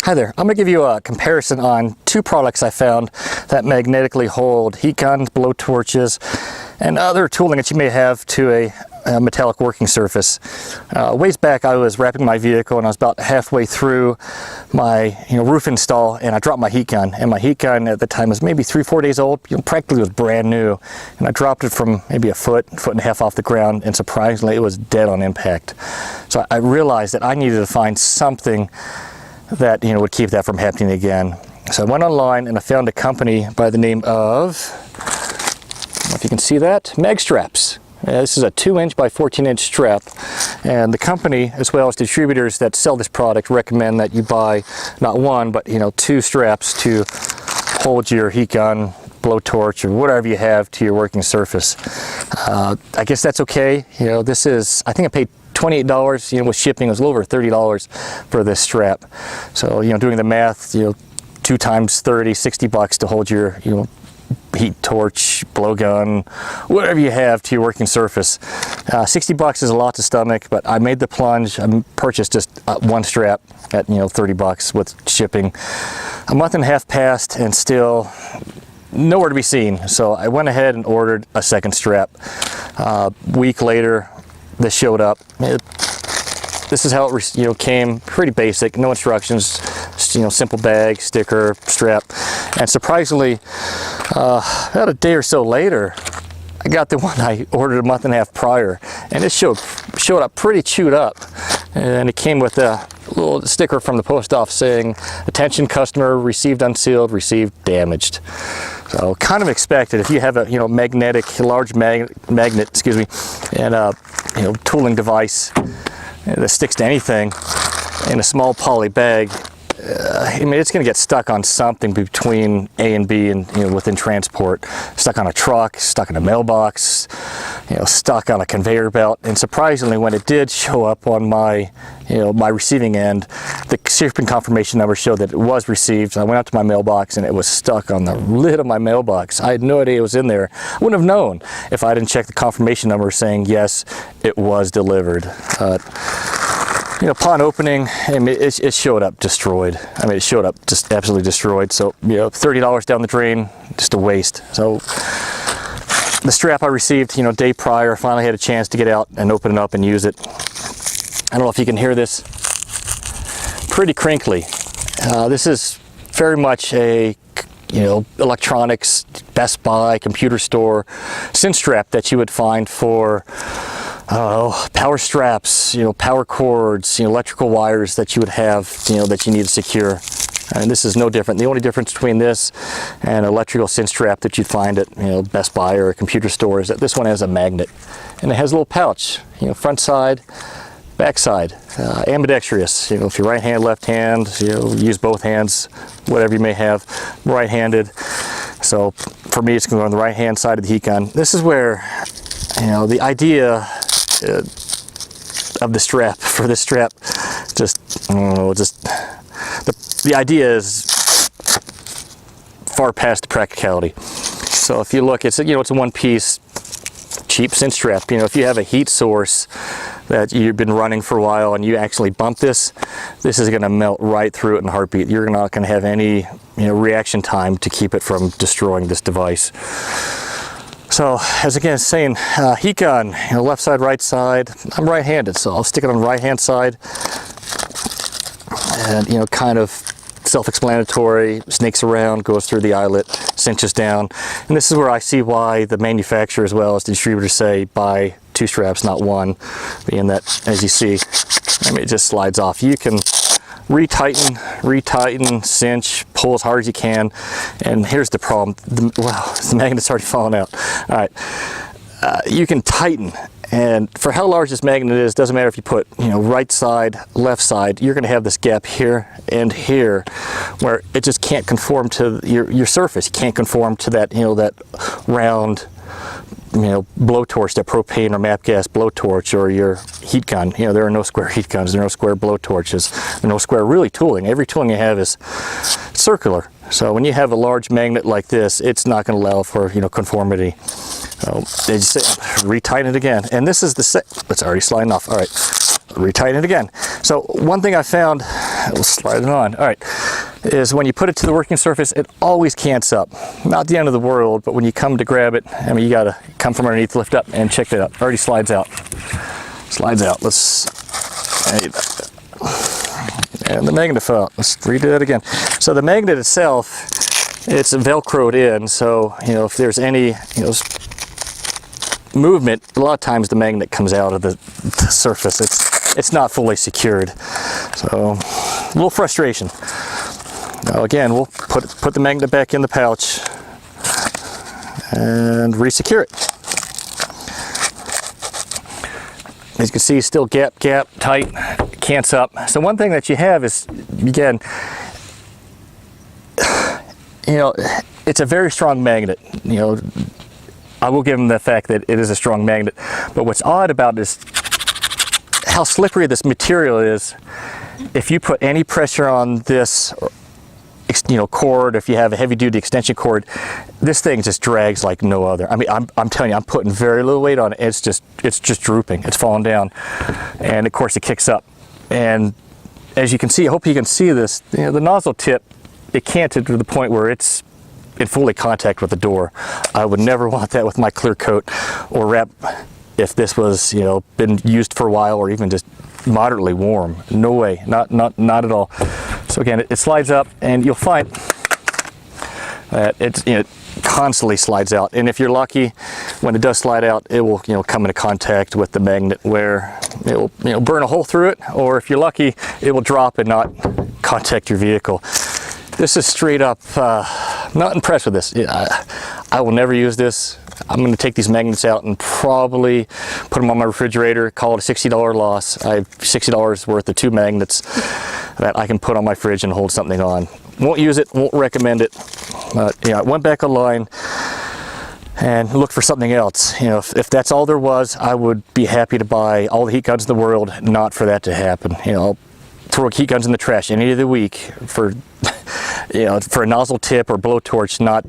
Hi there, I'm going to give you a comparison on two products I found that magnetically hold heat guns, blow torches, and other tooling that you may have to a metallic working surface. Ways back I was wrapping my vehicle and I was about halfway through my roof install and I dropped my heat gun. And my heat gun at the time was maybe 3-4 days old, practically was brand new. And I dropped it from maybe a foot and a half off the ground, and surprisingly it was dead on impact. So I realized that I needed to find something that would keep that from happening again. So I went online and I found a company by the name of, I don't know if you can see that, MagStrapz. This is a 2-inch by 14-inch strap, and the company as well as distributors that sell this product recommend that you buy not one but 2 straps to hold your heat gun, blowtorch, or whatever you have to your working surface. I guess that's okay. This is, I think I paid $28, with shipping it was a little over $30 for this strap. So, doing the math, 2 times 30, $60 to hold your, heat torch, blowgun, whatever you have to your working surface. $60 is a lot to stomach, but I made the plunge. I purchased just one strap at $30 with shipping. A month and a half passed and still nowhere to be seen. So I went ahead and ordered a second strap. Week later, this showed up. This is how it came, pretty basic, no instructions, just, simple bag, sticker, strap. And surprisingly, about a day or so later, I got the one I ordered a month and a half prior, and it showed up pretty chewed up. And it came with a little sticker from the post office saying, "Attention customer, received unsealed, received damaged." So kind of expected if you have a magnetic, large magnet, excuse me, and a tooling device that sticks to anything in a small poly bag. It's going to get stuck on something between A and B, and within transport, stuck on a truck, stuck in a mailbox, stuck on a conveyor belt. And surprisingly, when it did show up on my my receiving end, the shipping confirmation number showed that it was received. I went out to my mailbox and it was stuck on the lid of my mailbox. I had no idea it was in there. I wouldn't have known if I didn't check the confirmation number saying yes, it was delivered. Upon opening, it showed up destroyed. It showed up just absolutely destroyed. So, $30 down the drain, just a waste. So, the strap I received, day prior, finally had a chance to get out and open it up and use it. I don't know if you can hear this. Pretty crinkly. This is very much a electronics, Best Buy, computer store cinch strap that you would find for power straps, power cords, electrical wires that you would have, that you need to secure. And this is no different. The only difference between this and an electrical cinch strap that you'd find at Best Buy or a computer store is that this one has a magnet, and it has a little pouch, front side, back side, ambidextrous. If you're right hand, left hand, use both hands, whatever you may have. I'm right-handed, so for me it's going to go on the right hand side of the heat gun. This is where the idea of the strap, for this strap, the idea is far past the practicality. So if you look, it's a one-piece cheap cinch strap. If you have a heat source that you've been running for a while and you actually bump this is going to melt right through it in a heartbeat. You're not going to have any reaction time to keep it from destroying this device. So, as again saying, heat gun, left side, right side. I'm right-handed, so I'll stick it on the right-hand side. And, kind of self-explanatory, snakes around, goes through the eyelet, cinches down. And this is where I see why the manufacturer as well as the distributors say buy 2 straps, not one, being that, as you see, it just slides off. You can retighten, cinch, pull as hard as you can. And here's the problem. The magnet's already fallen out. All right. You can tighten, and for how large this magnet is, doesn't matter if you put right side, left side, you're going to have this gap here and here where it just can't conform to your surface. You can't conform to that that round blowtorch, that propane or MAP gas blowtorch, or your heat gun. There are no square heat guns, there are no square blowtorches, there are no square really tooling. Every tooling you have is circular. So when you have a large magnet like this, it's not going to allow for conformity. So they just say, retighten it again. And this is it's already sliding off. All right, retighten it again. So one thing I found, we'll slide it on. All right, is when you put it to the working surface, it always cants up. Not the end of the world, but when you come to grab it, I mean, you gotta come from underneath, lift up, and check that out. Already slides out. Slides out. And the magnet fell out. Let's redo that again. So the magnet itself, it's velcroed in, so if there's any movement, a lot of times the magnet comes out of the surface. It's not fully secured, so a little frustration. Now again, we'll put the magnet back in the pouch and re-secure it. As you can see, still gap, tight, cants up. So one thing that you have is, again, it's a very strong magnet. I will give them the fact that it is a strong magnet, but what's odd about it is how slippery this material is. If you put any pressure on this cord, if you have a heavy-duty extension cord, this thing just drags like no other. I mean, I'm telling you, I'm putting very little weight on it. It's just drooping. It's falling down, and of course it kicks up. And as you can see, I hope you can see this. The nozzle tip, it canted to the point where it's in fully contact with the door. I would never want that with my clear coat or wrap if this was been used for a while or even just moderately warm. No way, not at all. So again, it slides up, and you'll find that it constantly slides out. And if you're lucky, when it does slide out, it will come into contact with the magnet where it will burn a hole through it, or if you're lucky, it will drop and not contact your vehicle. This is straight up not impressed with this. I will never use this. I'm going to take these magnets out and probably put them on my refrigerator, call it a $60 loss. I have $60 worth of 2 magnets that I can put on my fridge and hold something on. Won't use it, won't recommend it. I went back online and looked for something else. If that's all there was, I would be happy to buy all the heat guns in the world, not for that to happen. I'll throw heat guns in the trash any day of the week for for a nozzle tip or blowtorch not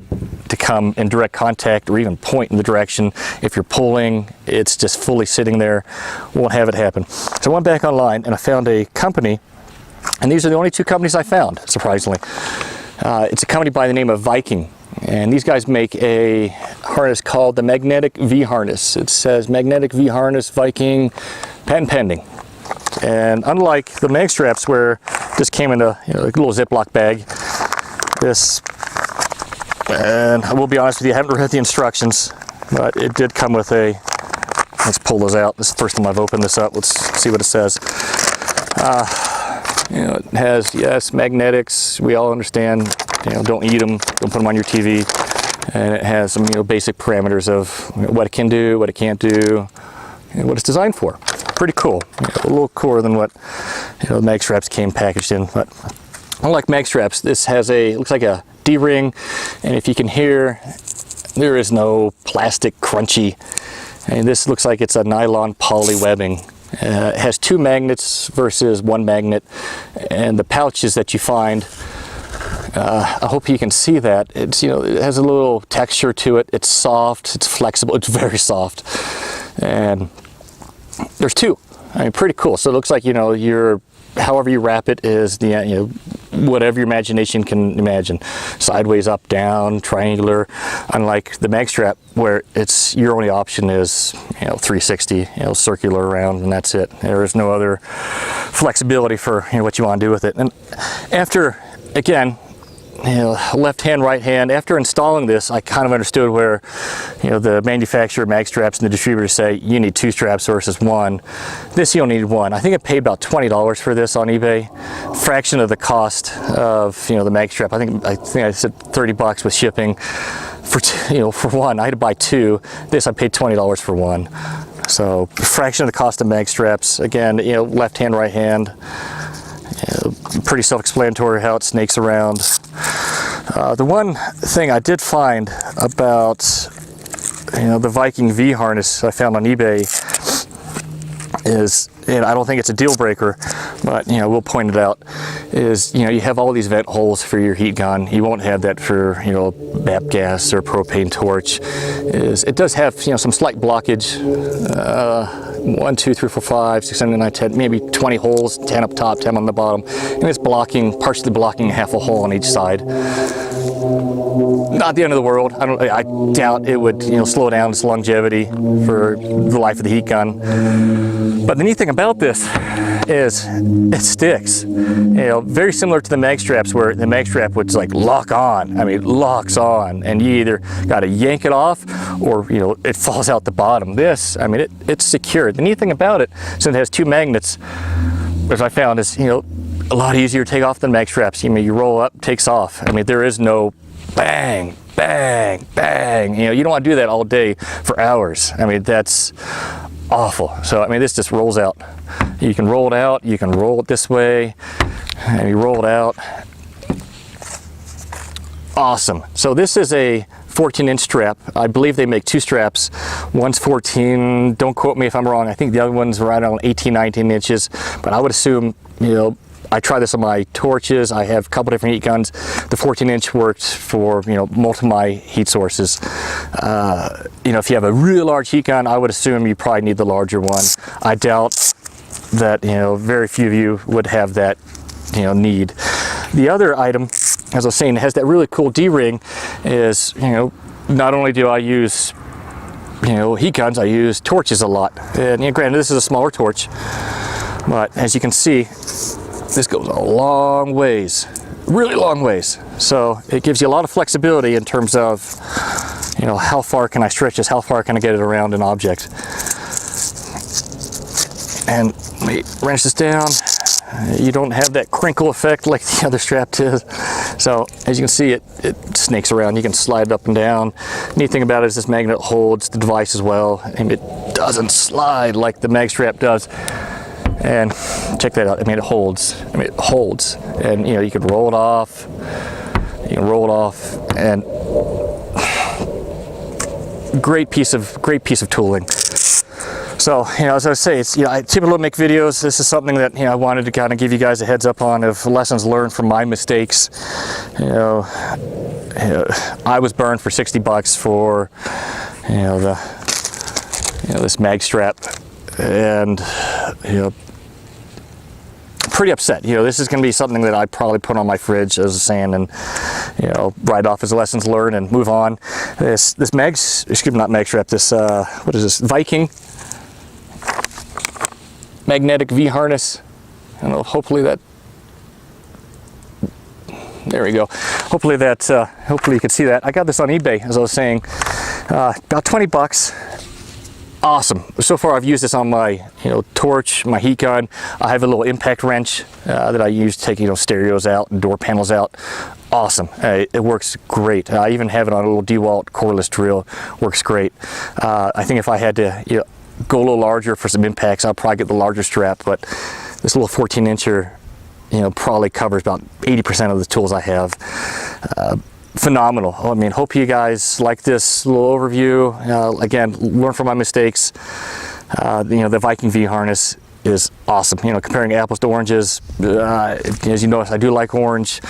to come in direct contact or even point in the direction. If you're pulling, it's just fully sitting there. Won't have it happen. So I went back online and I found a company, and these are the only 2 companies I found, surprisingly. It's a company by the name of Viking, and these guys make a harness called the Magnetic V harness. It says Magnetic V harness, Viking, patent pending. And unlike the MagStrapz, where this came in a little Ziploc bag, this, and I will be honest with you, I haven't read the instructions, but it did come with a, let's pull those out. This is the first time I've opened this up. Let's see what it says. It has, yes, magnetics. We all understand, don't eat them, don't put them on your TV. And it has some, basic parameters of what it can do, what it can't do, and what it's designed for. Pretty cool. A little cooler than what the MagStrapz came packaged in. But unlike MagStrapz, this has looks like a D-ring, and if you can hear, there is no plastic crunchy. And this looks like it's a nylon poly webbing. It has 2 magnets versus 1 magnet, and the pouches that you find, I hope you can see that. It's it has a little texture to it. It's soft. It's flexible. It's very soft, and there's 2. I mean, pretty cool. So it looks like however you wrap it is the whatever your imagination can imagine. Sideways, up, down, triangular. Unlike the MagStrapz, where your only option is 360, circular around, and that's it. There is no other flexibility for what you want to do with it. And after, again, left hand, right hand. After installing this, I kind of understood where, the manufacturer, MagStrapz, and the distributors say you need 2 straps versus 1. This you only need 1. I think I paid about $20 for this on eBay, fraction of the cost of the MagStrapz. I think I said $30 with shipping. For 1, I had to buy 2. This I paid $20 for 1. So fraction of the cost of MagStrapz. Again, left hand, right hand. Pretty self-explanatory how it snakes around. The one thing I did find about the Viking V harness I found on eBay is, and I don't think it's a deal breaker, but we'll point it out, is you have all these vent holes for your heat gun. You won't have that for BAP gas or propane torch. It does have some slight blockage 1, 2, 3, 4, 5, 6, 7, 8, 9, 10, maybe 20 holes, 10 up top, 10 on the bottom. And it's partially blocking half a hole on each side. Not the end of the world. I doubt it would, slow down its longevity for the life of the heat gun. But the neat thing about this is it sticks. Very similar to the MagStrapz, where the MagStrap would like lock on. I mean, it locks on, and you either got to yank it off, or it falls out the bottom. This, I mean, it's secure. The neat thing about it, since it has 2 magnets, as I found, is a lot easier to take off than MagStrapz. You roll up, takes off. I mean, there is no bang, bang, bang. You don't want to do that all day for hours. I mean, that's awful. So I mean, this just rolls out. You can roll it out, you can roll it this way, and you roll it out. Awesome. So this is a 14-inch strap. I believe they make 2 straps. One's 14, don't quote me if I'm wrong. I think the other one's right around 18, 19 inches, but I would assume, I try this on my torches. I have a couple different heat guns. The 14-inch worked for most of my heat sources. If you have a really large heat gun, I would assume you probably need the larger one. I doubt that very few of you would have that need. The other item, as I was saying, it has that really cool D-ring. Is not only do I use heat guns, I use torches a lot. And granted, this is a smaller torch, but as you can see, this goes a long ways, really long ways. So it gives you a lot of flexibility in terms of, how far can I stretch this? How far can I get it around an object? And let me wrench this down. You don't have that crinkle effect like the other strap did. So as you can see, it snakes around. You can slide it up and down. Neat thing about it is this magnet holds the device as well, and it doesn't slide like the MagStrap does. And check that out. I mean, it holds. I mean, it holds. And you can roll it off. You can roll it off, and great piece of tooling. So, as I say, it's I typically make videos. This is something that I wanted to kind of give you guys a heads up on, of lessons learned from my mistakes. I was burned for $60 for this MagStrap, and pretty upset. This is going to be something that I probably put on my fridge, as I was saying, and write off as lessons learned and move on. This what is this, Viking magnetic V harness. I don't know, hopefully that, there we go. Hopefully you could see that. I got this on eBay, as I was saying, about $20. Awesome. So far I've used this on my torch, my heat gun. I have a little impact wrench that I use to take stereos out and door panels out. Awesome. It works great. I even have it on a little DeWalt cordless drill. Works great. I think if I had to go a little larger for some impacts, I'll probably get the larger strap, but this little 14-incher probably covers about 80% of the tools I have. Phenomenal. I mean, hope you guys like this little overview. Again, learn from my mistakes. The Viking V harness is awesome. Comparing apples to oranges, as you notice, I do like orange.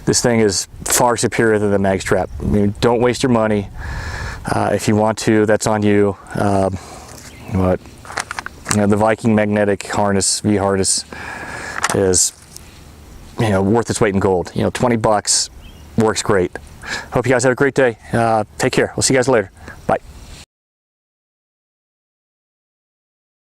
This thing is far superior than the MagStrap. I mean, don't waste your money. If you want to, that's on you. But the Viking magnetic harness, V harness, is worth its weight in gold. $20, works great. Hope you guys have a great day. Take care. We'll see you guys later. Bye.